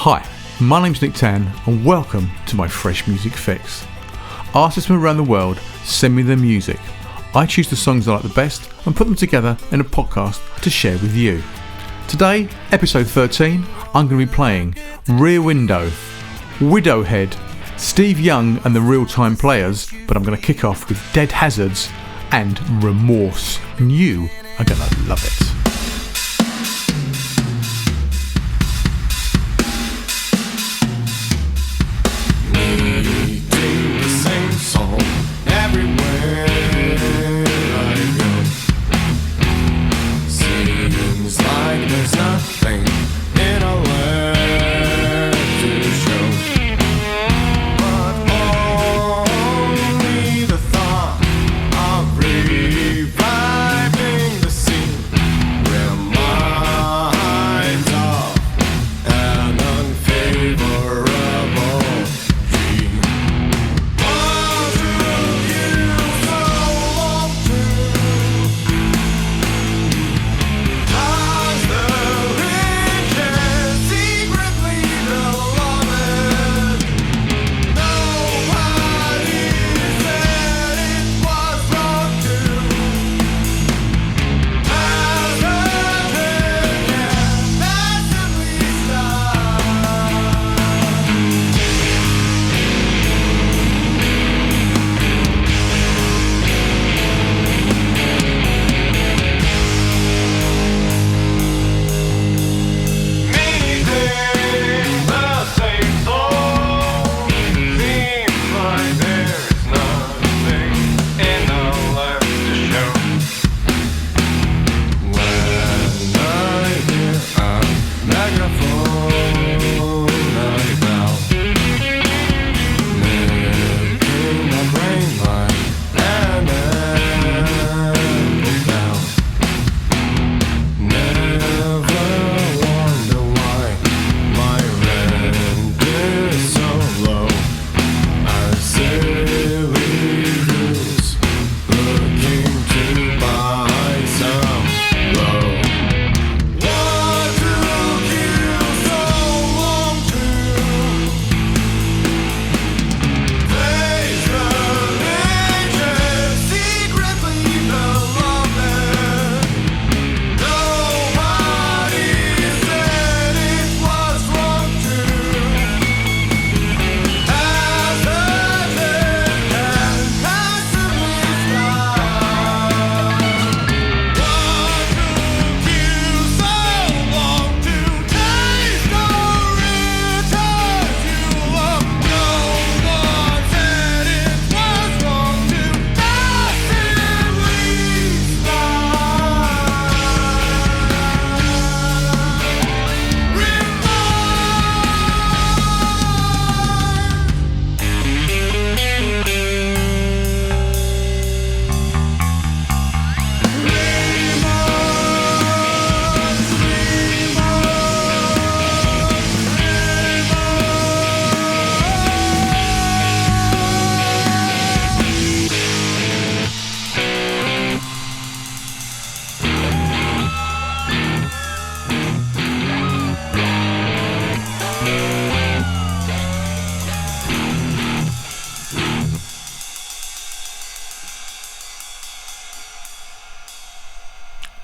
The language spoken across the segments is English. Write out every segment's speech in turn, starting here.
Hi, my name's Nick Tann and welcome to my Fresh Music Fix. Artists from around the world send me their music. I choose the songs I like the best and put them together in a podcast to share with you. Today, episode 13, I'm going to be playing Rear Window, WidowHead, Steve Young and the Real Time Players, but I'm going to kick off with Dead Hazards and Remorse. And you are going to love it.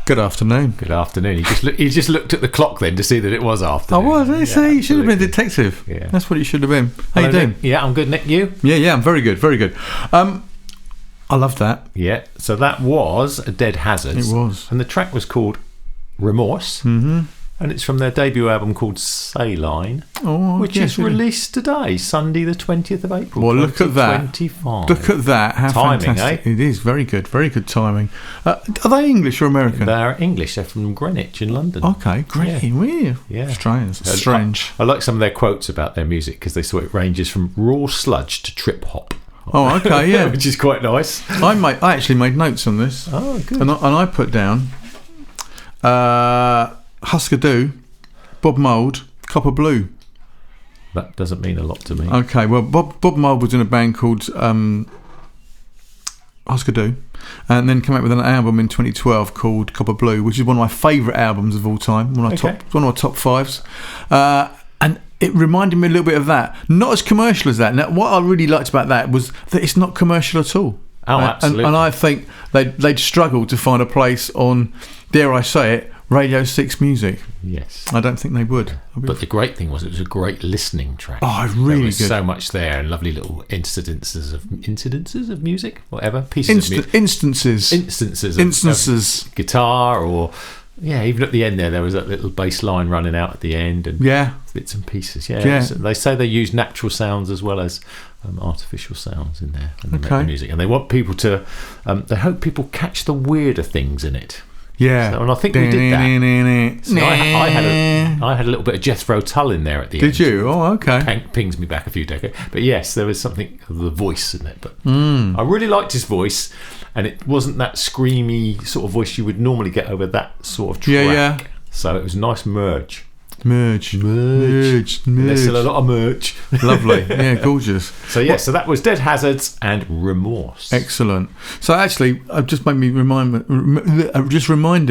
Good afternoon. Good afternoon. He just looked at the clock then to see that it was afternoon. I was. I see. You should have been a detective. Yeah. That's what you should have been. How you doing? Nick. Yeah, I'm good. Nick, you? Yeah. I'm very good. Very good. I love that. Yeah. So that was Dead Hazards. It was. And the track was called Remorse. Mm-hmm. And it's from their debut album called Saline, which is released today, Sunday the 20th of April. Well, look at that. 2025. Look at that. How timing, fantastic. Eh? It is. Very good. Very good timing. Are they English or American? They're English. They're from Greenwich in London. Okay. Great. Yeah. Strange. I like some of their quotes about their music because they sort it ranges from raw sludge to trip hop. Oh, okay. Yeah. Which is quite nice. I actually made notes on this. Oh, good. And I put down Husker Du, Bob Mould, Copper Blue. That doesn't mean a lot to me. Okay, well, Bob Mould was in a band called Husker Du, and then came out with an album in 2012 called Copper Blue, which is one of my favourite albums of all time, one of my top fives. And it reminded me a little bit of that. Not as commercial as that. Now, what I really liked about that was that it's not commercial at all. Oh, absolutely. And I think they'd struggle to find a place on, dare I say it, Radio 6 music. Yes. I don't think they would. But the great thing was it was a great listening track. Oh, really there was good. So much there, and lovely little incidences of music, whatever. Pieces of music. Instances of guitar, or even at the end there was that little bass line running out at the end, and bits and pieces. They say they use natural sounds as well as artificial sounds in there, and the music, and they want people to they hope people catch the weirder things in it. Yeah, and I think we did that. So I had a little bit of Jethro Tull in there at the end. Did you? Oh, okay. Pings me back a few decades. But yes, there was something of the voice in it. But I really liked his voice, and it wasn't that screamy sort of voice you would normally get over that sort of track. Yeah. So it was a nice merge. Merge. There's still a lot of merch. Lovely. Yeah, gorgeous. So so that was Dead Hazards and Remorse. Excellent. So actually, just reminded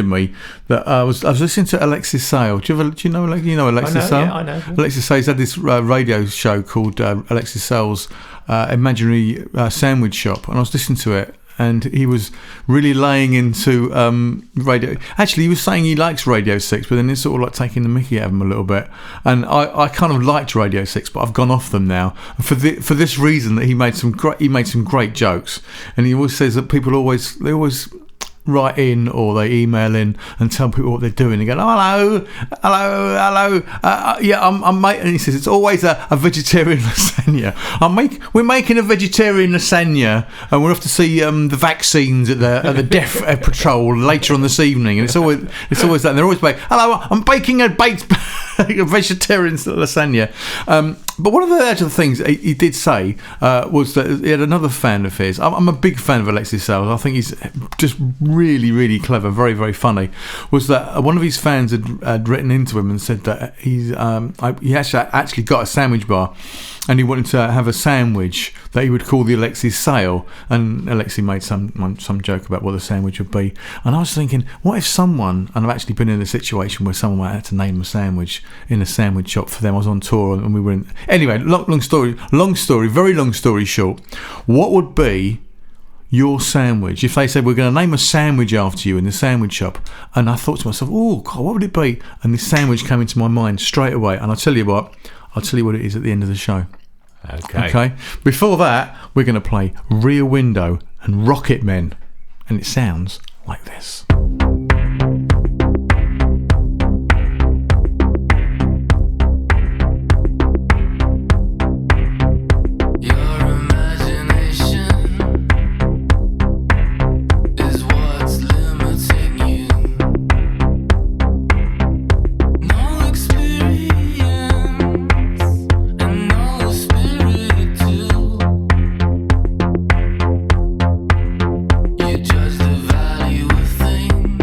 me that I was listening to Alexis Sale. Do you know Alexis Sale? Yeah, I know. Alexis Sale's had this radio show called Alexis Sale's Imaginary Sandwich Shop, and I was listening to it. And he was really laying into radio. Actually, he was saying he likes Radio 6, but then it's sort of like taking the mickey out of him a little bit. And I kind of liked Radio 6, but I've gone off them now for this reason, that he made some great jokes. And he always says that people always write in or they email in and tell people what they're doing. They go, hello. I'm mate. And he says it's always a vegetarian lasagna. We're making a vegetarian lasagna, and we're off to see the vaccines at the Death Patrol later on this evening. And it's always that. And they're always like, hello, I'm baking a vegetarian lasagna. But one of the other things he did say was that he had another fan of his. I'm a big fan of Alexis Sales. I think he's just really, really clever, very, very funny. Was that one of his fans had written into him and said that he actually got a sandwich bar, and he wanted to have a sandwich that he would call the Alexis Sale, and Alexis made some joke about what the sandwich would be. And I was thinking, what if someone, and I've actually been in a situation where someone might have to name a sandwich in a sandwich shop for them. I was on tour and we were in. Anyway, very long story short, what would be your sandwich if they said we're going to name a sandwich after you in the sandwich shop? And I thought to myself, oh God, what would it be? And this sandwich came into my mind straight away, and I'll tell you what it is at the end of the show. Okay. Before that, we're going to play Rear Window and Rocket Men, and it sounds like this. Judge the value of things.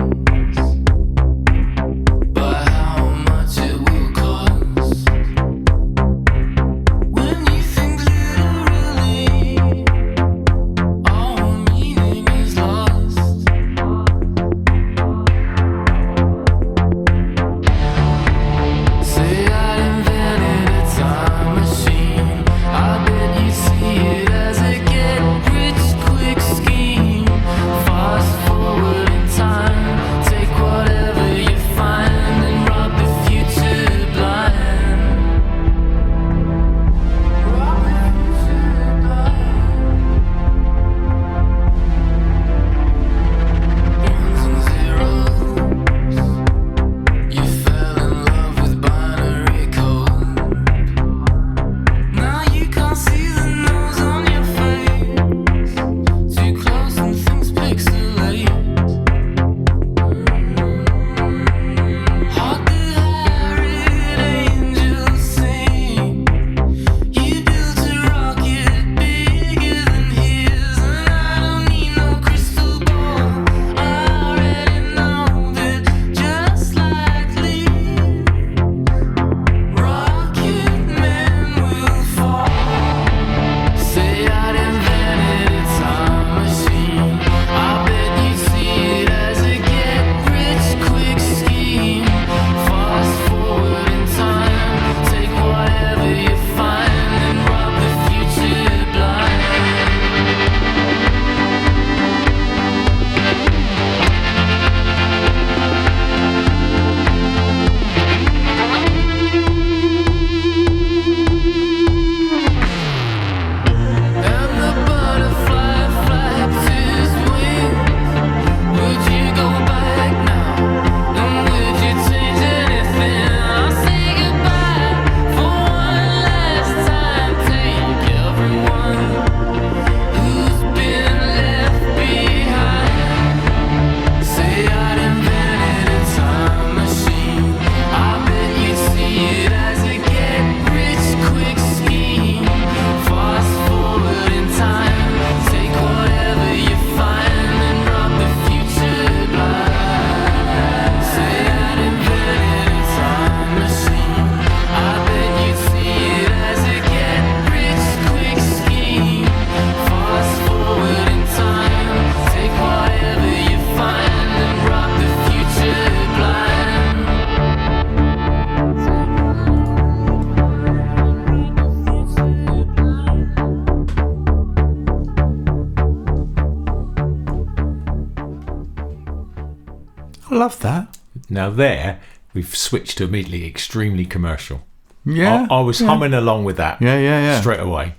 love that. Now there, we've switched to immediately extremely commercial. Yeah. I was humming along with that. Yeah. Straight away.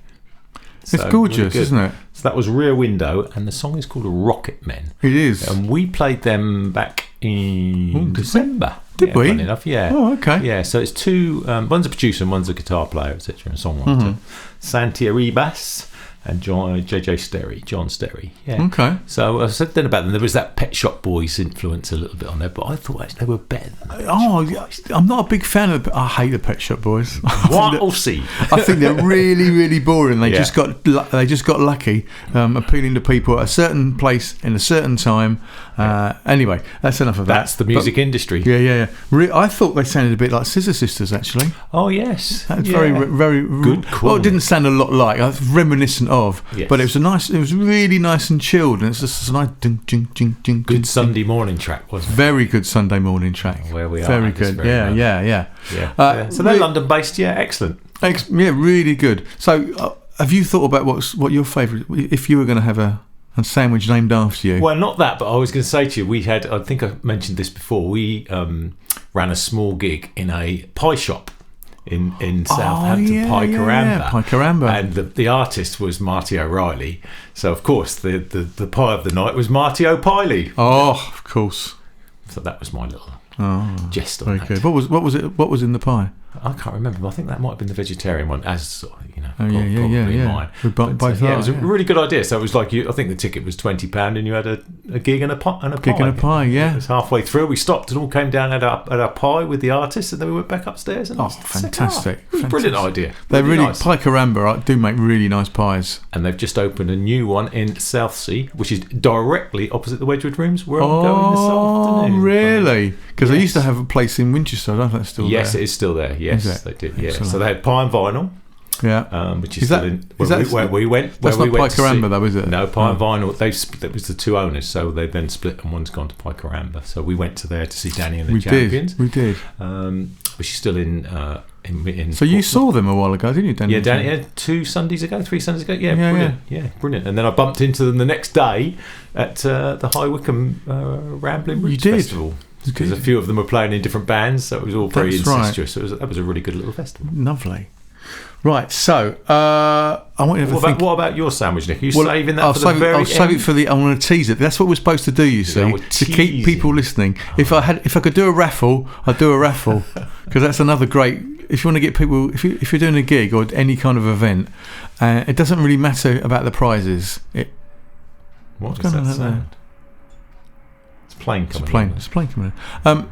It's gorgeous, isn't it? So that was Rear Window, and the song is called Rocket Men. It is. And we played them back in December. Did we? Funny enough, yeah. Oh, okay. Yeah, so it's two, one's a producer and one's a guitar player, etc., and a songwriter. Santi Arribas and John Sterry. Yeah. Okay. So I said then about them, there was that Pet Shop Boys influence a little bit on there, but I thought actually they were better than that. I'm not a big fan of I hate the Pet Shop Boys. See. I think they're really, really boring. They just got lucky, appealing to people at a certain place in a certain time. Anyway, that's enough of that. That's the music industry. Yeah. I thought they sounded a bit like Scissor Sisters, actually. Oh yes, that's very good. Well, it didn't sound a lot like, reminiscent of, yes. But it was really nice and chilled, and it's just a nice good Sunday morning track, wasn't it? Very good Sunday morning track. Where we are, very good. Yeah. So they're London based. Yeah, excellent. Really good. So, have you thought about what your favourite? If you were going to have a sandwich named after you? Well, not that, but I was going to say to you, we had. I think I mentioned this before. We ran a small gig in a pie shop in Southampton, Pikeramba. And the artist was Marty O'Reilly. So of course the pie of the night was Marty O'Piley. Oh, of course. So that was my little jest on very that. Good. What was in the pie? I can't remember, but I think that might have been the vegetarian one, as probably mine. It was a really good idea. So it was like I think the ticket was £20, and you had a gig and a pie. Yeah. It was halfway through. We stopped and all came down at our pie with the artist, and then we went back upstairs. And fantastic! It was a brilliant idea. They're really nice. Pikeramba do make really nice pies, and they've just opened a new one in Southsea, which is directly opposite the Wedgwood Rooms, where I'm going this afternoon. Oh, really? Because they used to have a place in Winchester. I don't know if that's still there. Yes, it is still there. Yes, they did. Yeah. Excellent. So they had pie and vinyl. Yeah, which is still where we went. That's not Pikeramba, though, is it? No, pie and vinyl. That was the two owners, so they then split, and one's gone to Pikeramba. So we went to there to see Danny and the Champions. We did. Which is still in. So you saw them a while ago, didn't you, Danny? Yeah, Danny. 3 Sundays ago. Yeah, brilliant. Yeah, brilliant. And then I bumped into them the next day at the High Wycombe Rambling Roots Festival. Because a few of them were playing in different bands, so it was all very incestuous. Right. So that was a really good little festival. Lovely. Right, so I want you to think. What about your sandwich, Nick? Are you saving that for the very end? I'll save it for the. I want to tease it. That's what we're supposed to do. You see, to keep people listening. If I could do a raffle, I'd do a raffle, because that's another great. If you want to get people, if you're doing a gig or any kind of event, it doesn't really matter about the prizes. What's going on there? It's a plane coming in.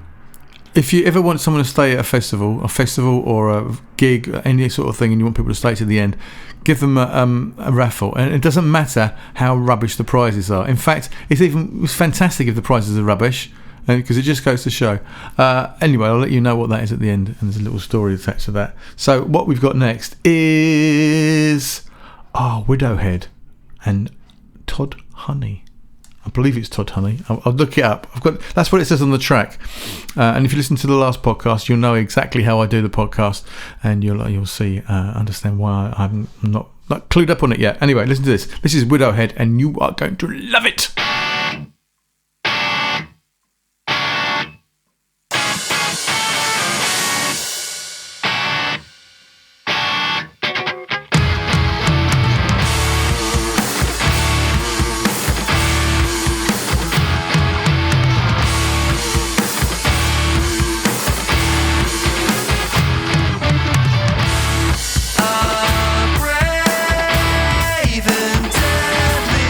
If you ever want someone to stay at a festival or a gig, any sort of thing, and you want people to stay to the end, give them a raffle. And it doesn't matter how rubbish the prizes are. In fact, it's fantastic if the prizes are rubbish, because it just goes to show. Anyway, I'll let you know what that is at the end, and there's a little story attached to that. So what we've got next is WidowHead and Todd Honey. I believe it's Todd Honey. I'll look it up. That's what it says on the track. And if you listen to the last podcast, you'll know exactly how I do the podcast, and you'll see, understand why I'm not clued up on it yet. Anyway, listen to this. This is WidowHead, and you are going to love it. Brave and deadly,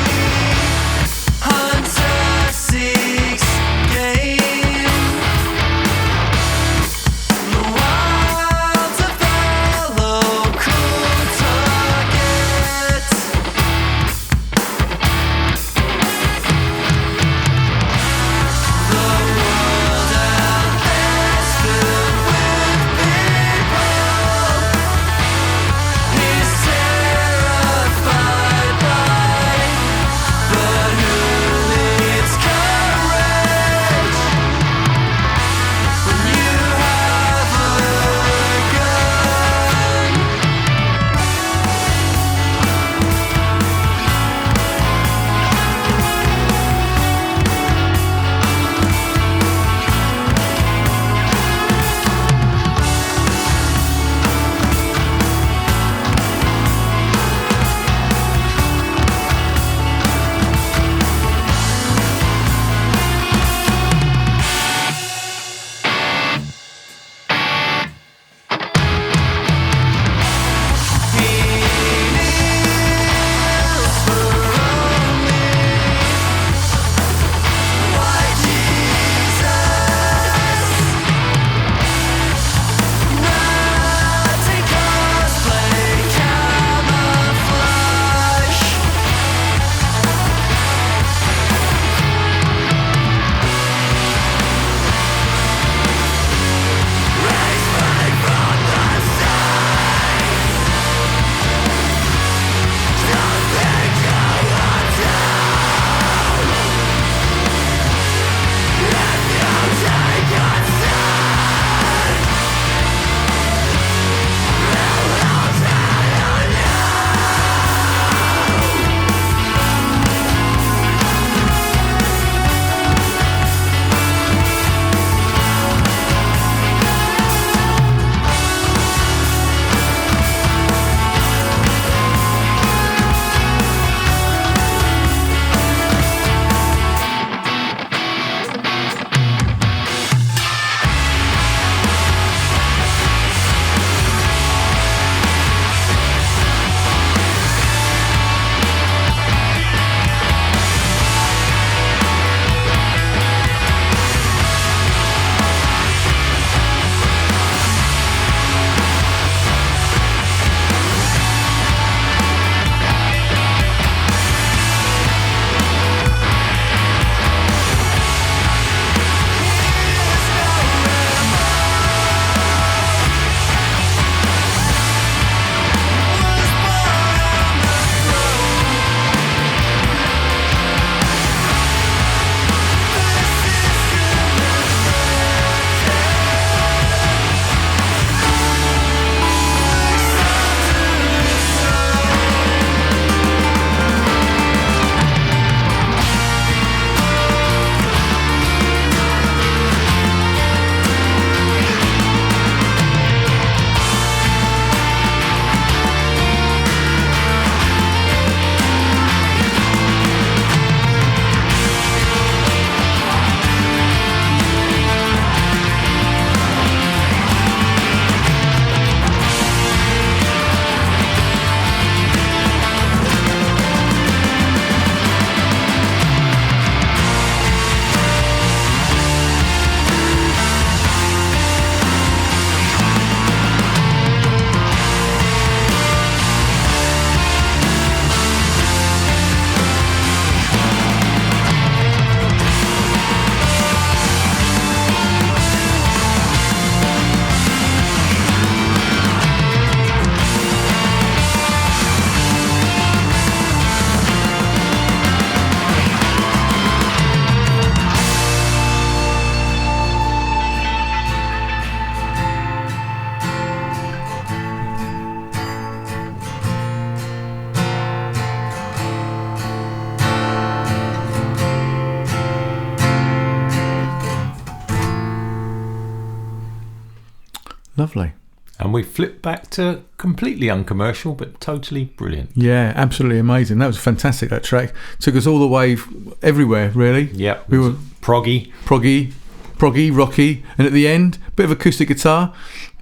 Lovely. And we flipped back to completely uncommercial, but totally brilliant. Yeah, absolutely amazing. That was fantastic, that track. Took us all the way everywhere, really. Yeah. We were proggy, rocky, and at the end, bit of acoustic guitar.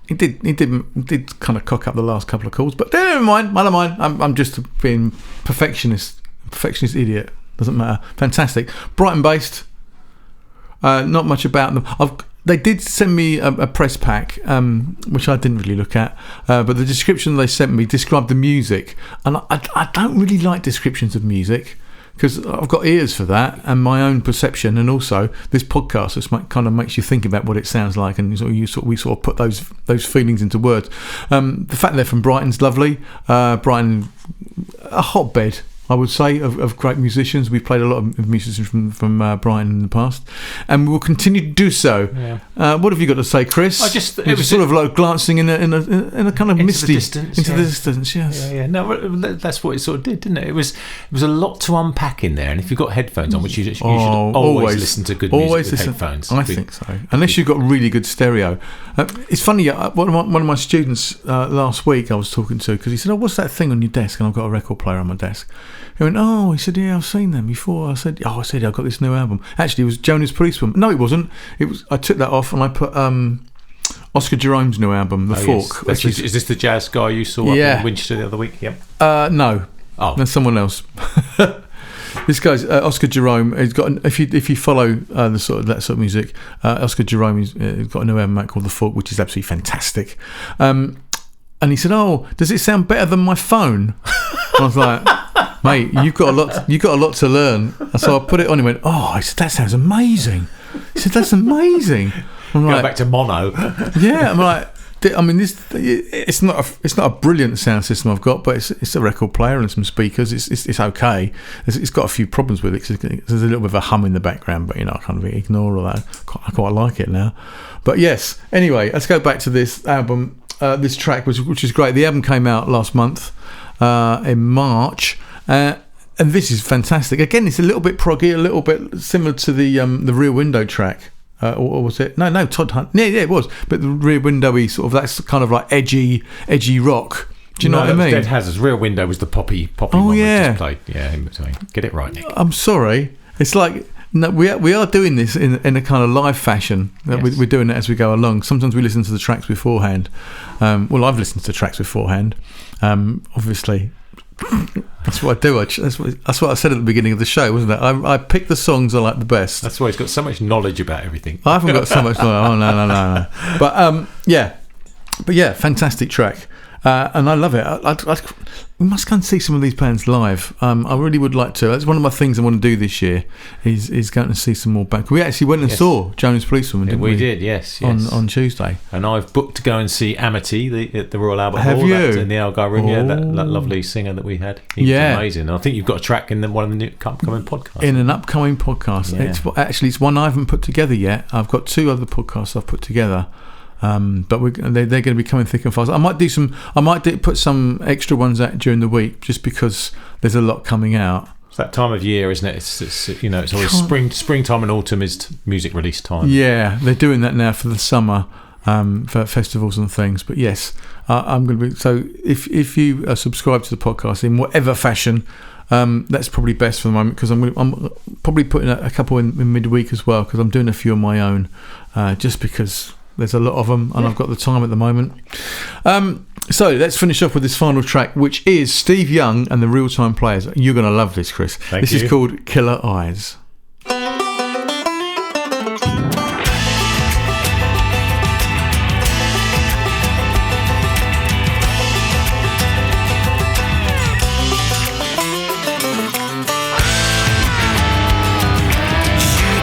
He did kind of cock up the last couple of chords, but never mind. I'm just being perfectionist idiot. Doesn't matter. Fantastic. Brighton based. Not much about them. They did send me a press pack, which I didn't really look at, but the description they sent me described the music, and I don't really like descriptions of music because I've got ears for that and my own perception, and also this podcast just kind of makes you think about what it sounds like, and we sort of put those feelings into words. The fact they're from Brighton's lovely. Brighton, a hotbed, I would say, of great musicians. We've played a lot of musicians from Brighton in the past, and we will continue to do so. Yeah. What have you got to say, Chris? It was sort of like glancing in a kind of misty into the distance. Yes. Yeah. No, that's what it sort of did, didn't it? It was a lot to unpack in there, and if you've got headphones on, which you should always listen to good music with headphones. I think so, unless you've got really good stereo. It's funny. One of my students last week I was talking to, because he said, "Oh, what's that thing on your desk?" And I've got a record player on my desk. He went, "Oh," he said, "yeah, I've seen them before." I said, "I've got this new album." Actually, it was Jonas Policeman. No, it wasn't. It was. I took that off and I put Oscar Jerome's new album, The Fork. Yes. Is this the jazz guy you saw up in Winchester the other week? Yep. No. Oh, that's someone else. This guy's Oscar Jerome. He's got if you follow that sort of music, Oscar Jerome he's got a new album out called The Fork, which is absolutely fantastic. And he said, "Oh, does it sound better than my phone?" I was like, "Mate, you've got a lot to learn." And so I put it on. He went, "Oh," I said, "that sounds amazing." He said, "That's amazing." I'm like, back to mono. Yeah, I'm like, I mean, it's not a brilliant sound system I've got, but it's a record player and some speakers. It's okay. It's got a few problems with it. There's a little bit of a hum in the background, but I kind of ignore all that. I quite like it now. But yes. Anyway, let's go back to this album. This track, which is great. The album came out last month in March, and this is fantastic. Again, it's a little bit proggy, a little bit similar to the Rear Window track. Or was it? No, Todd Hunt. Yeah, it was. But the Rear Window-y sort of, that's kind of like edgy rock. Do you know what I mean? Dead Hazards. Rear Window was the poppy one we just played. Yeah, get it right, Nick. I'm sorry. It's like, no, we are doing this in a kind of live fashion. Yes. We're doing it as we go along. Sometimes we listen to the tracks beforehand. Well, I've listened to tracks beforehand. Obviously, that's what I do. That's what I said at the beginning of the show, wasn't it? I pick the songs I like the best. That's why he's got so much knowledge about everything. I haven't got so much knowledge. Oh no. But yeah, fantastic track. And I love it. We must go and see some of these bands live. I really would like to. That's one of my things I want to do this year. Is going to see some more bands. We actually went and saw Jonas Policeman, didn't we? We did, yes. On Tuesday. And I've booked to go and see Amity at the Royal Albert Hall. Have you? In the Algar Room, that lovely singer that we had. He's amazing. And I think you've got a track in one of the new upcoming podcasts. In an upcoming podcast. Yeah. It's one I haven't put together yet. I've got 2 other podcasts I've put together. But they're going to be coming thick and fast. I might put some extra ones out during the week, just because there's a lot coming out. It's that time of year, isn't it? It's always springtime and autumn is music release time. Yeah, they're doing that now for the summer, for festivals and things. But yes, I'm going to be. So if you subscribe to the podcast in whatever fashion, that's probably best for the moment, because I'm probably putting a couple in midweek as well, because I'm doing a few on my own, just because there's a lot of them, and I've got the time at the moment. So let's finish off with this final track, which is Steve Young and the Real Time Players. You're going to love this, Chris. This is called Killer Eyes. You've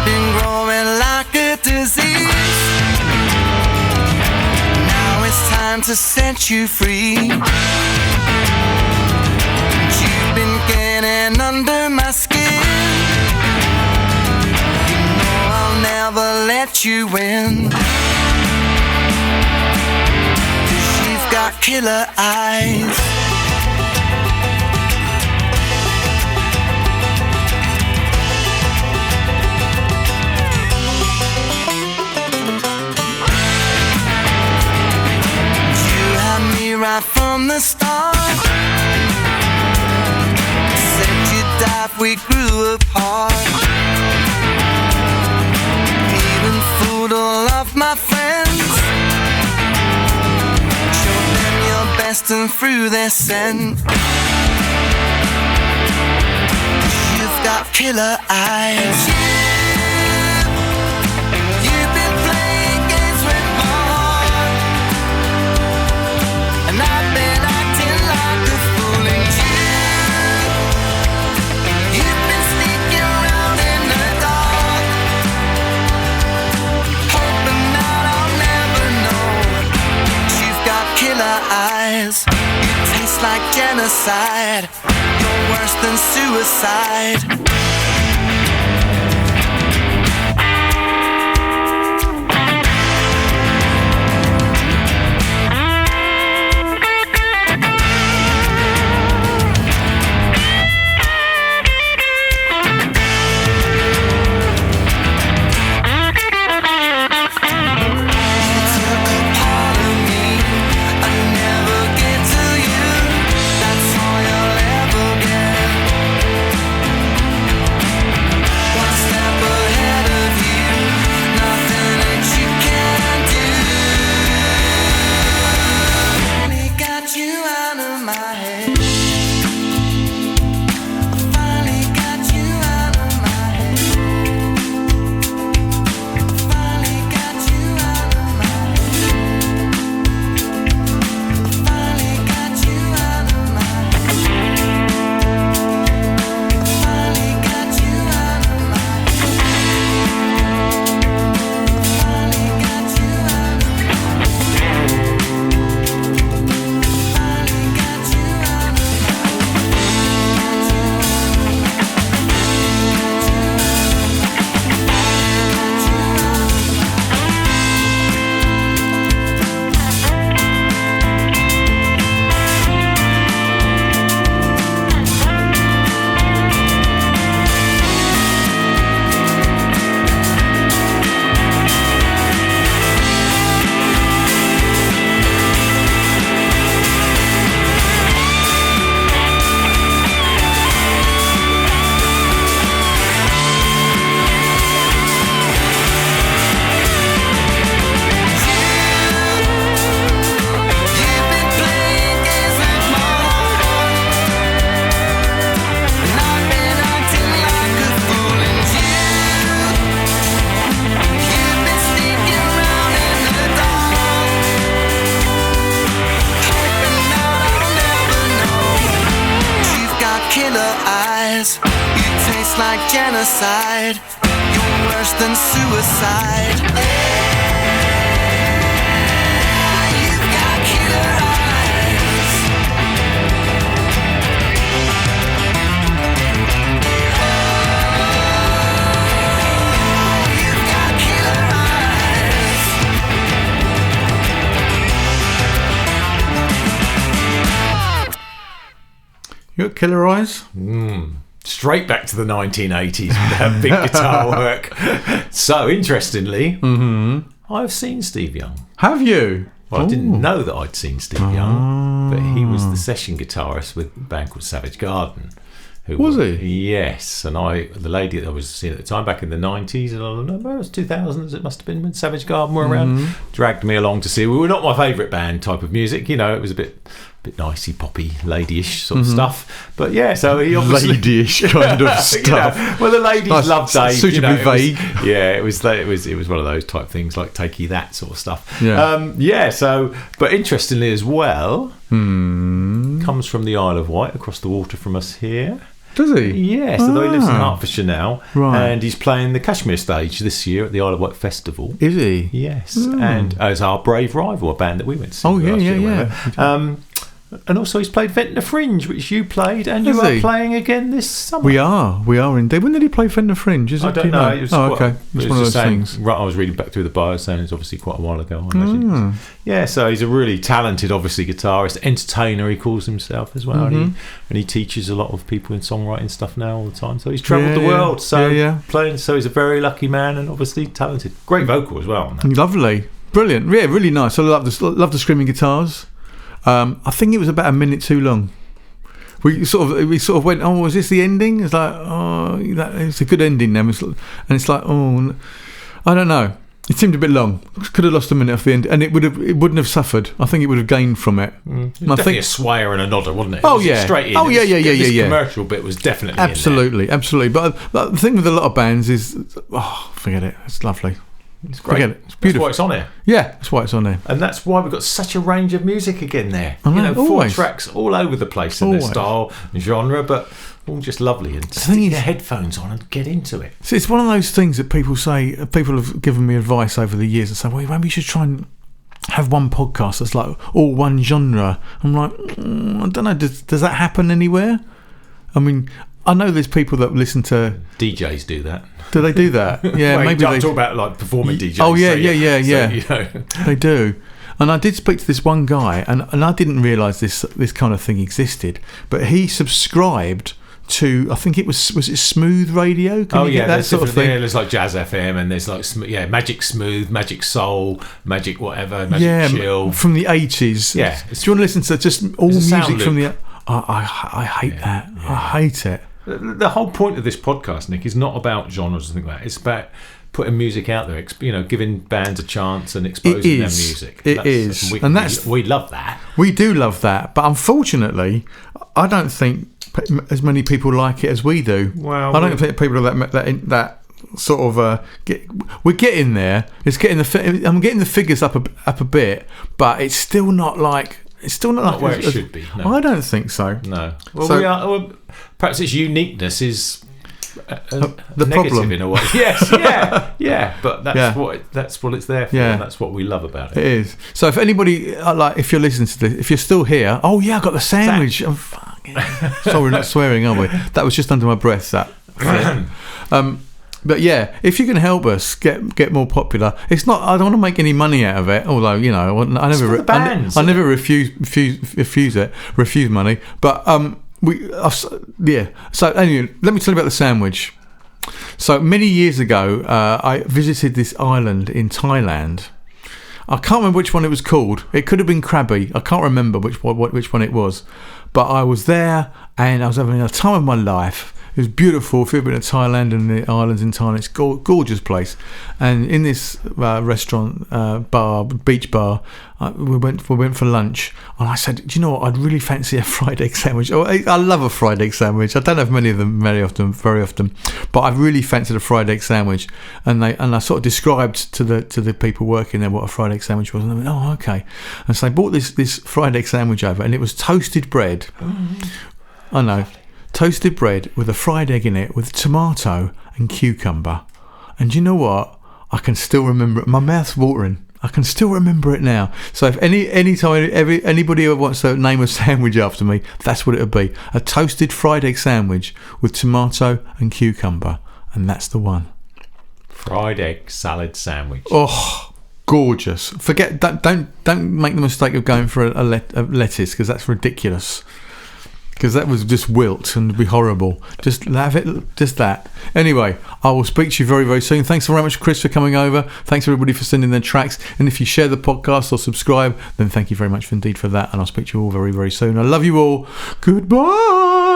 been growing like a disease. To set you free. You've been getting under my skin. You know I'll never let you in, 'cause you've got killer eyes. right from the start. Said you'd die if we grew apart. Even fooled all of my friends. Showed them your best and threw their scent. You've got killer eyes. You've been playing games with my heart, and I've been acting like a fool. And you've been sneaking around in the dark, hoping that I'll never know. You've got killer eyes. You taste like genocide. You're worse than suicide. Genocide, you're worse than suicide. You've got killer eyes. You've got killer eyes. You got killer eyes? Straight back to the 1980s with that big guitar work. So, interestingly, I've seen Steve Young. Have you? Well, I didn't know that I'd seen Steve Young, but he was the session guitarist with a band called Savage Garden. Was he? Yes, and the lady that I was seeing at the time, back in the 90s, and I don't know, it was 2000s, it must have been when Savage Garden were around, dragged me along to see. We were not my favourite band type of music, you know, it was a bit nicey, poppy, ladyish sort of stuff. But yeah, so he obviously ladyish kind of stuff. You know, well, the ladies loved Dave. Suitably vague. It was one of those type things like Take You That sort of stuff. Yeah. So, but interestingly as well, comes from the Isle of Wight, across the water from us here. Does he? Yes, although he lives in Hertfordshire now. Right. And he's playing the Kashmir stage this year at the Isle of Wight Festival. Is he? Yes. And as our brave rival, a band that we went to see last year. And also he's played Ventnor Fringe, which you played, and you are playing again this summer. We are indeed. When did he play Ventnor Fringe? I don't know. It was okay. It's one of those things. Right, I was reading back through the bio, saying it's obviously quite a while ago, I imagine. Yeah, so he's a really talented, obviously, guitarist, entertainer, he calls himself as well. And he teaches a lot of people in songwriting stuff now all the time. So he's travelled the world, playing. So he's a very lucky man and obviously talented. Great vocal as well. Lovely. Brilliant. Yeah, really nice. I love the screaming guitars. I think it was about a minute too long. We sort of went, oh, was this the ending? It's like, oh, it's a good ending now. And it's like, oh, I don't know. It seemed a bit long. Could have lost a minute off the end, and it wouldn't have suffered. I think it would have gained from it. Definitely a swayer and a nodder, wasn't it? Oh yeah, straight in. Oh yeah. The commercial bit was definitely absolutely. But the thing with a lot of bands is, forget it. It's lovely. It's great. Forget it. It's beautiful. That's why it's on here. Yeah, that's why it's on there. And that's why we've got such a range of music again there. I know, 4 tracks all over the place in their style and genre, but all just lovely. And stick your headphones on and get into it. So it's one of those things that people have given me advice over the years and say, well, maybe you should try and have one podcast that's like all one genre. I'm like, I don't know, does that happen anywhere? I mean, I know there's people that listen to... DJs do that. Do they do that? Yeah, well, maybe they talk about like performing DJs. Oh yeah, So, They do. And I did speak to this one guy, and I didn't realise this kind of thing existed, but he subscribed to, I think it was it Smooth Radio? Can you get that sort of thing? Yeah, there's like Jazz FM, and there's like Magic Smooth, Magic Soul, Magic whatever, Magic Chill from the 80s. Yeah, do you want to listen to just all music from the? I hate that. Yeah. I hate it. The whole point of this podcast, Nick, is not about genres and things like that. It's about putting music out there, giving bands a chance and exposing their music. We love that. We do love that, but unfortunately, I don't think as many people like it as we do. Well, I don't think people are that sort of. We're getting there. I'm getting the figures up a bit, but it's still not like. It's still not where it should be. No. I don't think so. No. Well, perhaps its uniqueness is the problem in a way. Yes, yeah. But that's what it's there for. Yeah. And that's what we love about it. It is. So if anybody if you're listening to this, if you're still here, oh yeah, I got the sandwich. I'm fucking. Sorry, we're not swearing, are we? That was just under my breath. That. But yeah, if you can help us get more popular, it's not. I don't want to make any money out of it. Although I never refuse money. But So anyway, let me tell you about the sandwich. So many years ago, I visited this island in Thailand. I can't remember which one it was called. It could have been Krabi. I can't remember which one it was. But I was there and I was having a time of my life. It was beautiful. If you've been to Thailand and the islands in Thailand, it's a gorgeous place. And in this restaurant, beach bar, we went for lunch. And I said, do you know what? I'd really fancy a fried egg sandwich. I love a fried egg sandwich. I don't have many of them very often, but I really fancied a fried egg sandwich. And I sort of described to the people working there what a fried egg sandwich was. And they went, oh, okay. And so I bought this fried egg sandwich over, and it was toasted bread. I know. Toasted bread with a fried egg in it with tomato and cucumber. And you know what? I can still remember it. My mouth's watering. I can still remember it now. So if anybody ever wants to name a sandwich after me, that's what it would be. A toasted fried egg sandwich with tomato and cucumber. And that's the one. Fried egg salad sandwich. Oh, gorgeous. Don't make the mistake of going for a lettuce, because that's ridiculous. Because that was just wilt and be horrible. Just have it, just that. Anyway, I will speak to you very, very soon. Thanks very much, Chris, for coming over. Thanks everybody for sending their tracks. And if you share the podcast or subscribe, then thank you very much indeed for that. And I'll speak to you all very, very soon. I love you all. Goodbye.